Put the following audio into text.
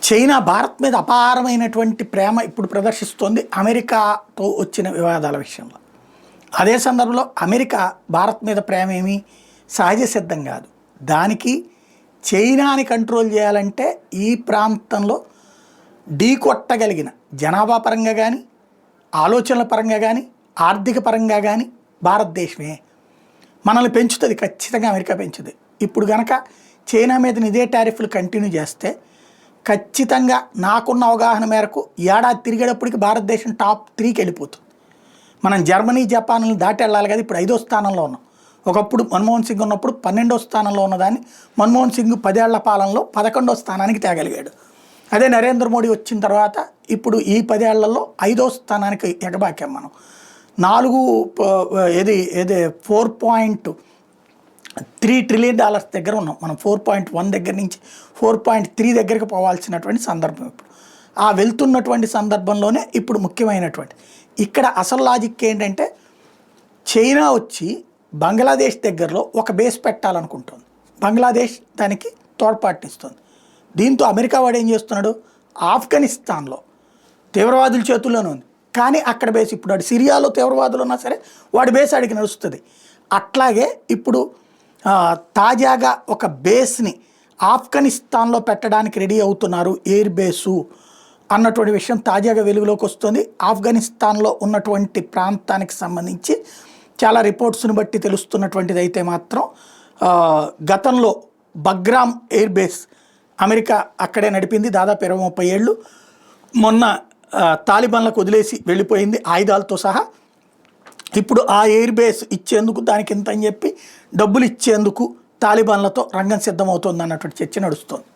China Bharat మీద అపారమైనటువంటి ప్రేమ ఇప్పుడు ప్రదర్శిస్తోంది అమెరికాతో వచ్చిన వివాదాల విషయంలో. అదే సందర్భంలో అమెరికా భారత్ మీద ప్రేమ ఏమీ సహజ సిద్ధం కాదు. దానికి చైనాని కంట్రోల్ చేయాలంటే ఈ ప్రాంతంలో ఢీకొట్టగలిగిన జనాభా పరంగా కానీ, ఆలోచనల పరంగా కానీ, ఆర్థిక పరంగా కానీ భారతదేశమే. మనల్ని పెంచుతుంది, ఖచ్చితంగా అమెరికా పెంచుతుంది. ఇప్పుడు కనుక చైనా మీద ఇదే టారిఫ్లు కంటిన్యూ చేస్తే ఖచ్చితంగా నాకున్న అవగాహన మేరకు ఏడాది తిరిగేటప్పటికి భారతదేశం టాప్ 3కి వెళ్ళిపోతుంది. మనం జర్మనీ, జపాన్లను దాటి వెళ్ళాలి కదా. ఇప్పుడు 5వ స్థానంలో ఉన్నాం. ఒకప్పుడు మన్మోహన్ సింగ్ ఉన్నప్పుడు 12వ స్థానంలో ఉన్నదాన్ని మన్మోహన్ సింగ్ 10 ఏళ్ల పాలనలో 11వ స్థానానికి తేగలిగాడు. అదే నరేంద్ర మోడీ వచ్చిన తర్వాత ఇప్పుడు ఈ 10 ఏళ్లలో 5వ స్థానానికి ఎగబాకాం మనం. 4.3 ట్రిలియన్ డాలర్స్ దగ్గర ఉన్నాం మనం. 4.1 దగ్గర నుంచి 4.3 దగ్గరికి పోవాల్సినటువంటి సందర్భం ఇప్పుడు. ఆ వెళ్తున్నటువంటి సందర్భంలోనే ఇప్పుడు ముఖ్యమైనటువంటి ఇక్కడ అసలు లాజిక్ ఏంటంటే, చైనా వచ్చి బంగ్లాదేశ్ దగ్గరలో ఒక బేస్ పెట్టాలనుకుంటుంది. బంగ్లాదేశ్ దానికి తోడ్పాటునిస్తుంది. దీంతో అమెరికా వాడు ఏం చేస్తున్నాడు, ఆఫ్ఘనిస్తాన్లో తీవ్రవాదుల చేతుల్లోనే ఉంది. కానీ అక్కడ బేస్ ఇప్పుడు వాడు సిరియాలో తీవ్రవాదులు ఉన్నా సరే వాడి బేస్ అడిగి నడుస్తుంది. అట్లాగే ఇప్పుడు తాజాగా ఒక బేస్ని ఆఫ్ఘనిస్తాన్లో పెట్టడానికి రెడీ అవుతున్నారు, ఎయిర్ బేసు అన్నటువంటి విషయం తాజాగా వెలుగులోకి వస్తుంది. ఆఫ్ఘనిస్తాన్లో ఉన్నటువంటి ప్రాంతానికి సంబంధించి చాలా రిపోర్ట్స్ని బట్టి తెలుస్తున్నటువంటిది అయితే మాత్రం గతంలో బగ్రామ్ ఎయిర్ బేస్ అమెరికా అక్కడే నడిపింది దాదాపు 20-30 ఏళ్ళు. మొన్న తాలిబాన్లకు వదిలేసి వెళ్ళిపోయింది ఆయుధాలతో సహా. ఇప్పుడు ఆ ఎయిర్ బేస్ ఇచ్చేందుకు దానికి ఇంత అని చెప్పి డబ్బులు ఇచ్చేందుకు తాలిబాన్లతో రంగం సిద్ధమవుతుంది అన్నటువంటి చర్చ నడుస్తుంది.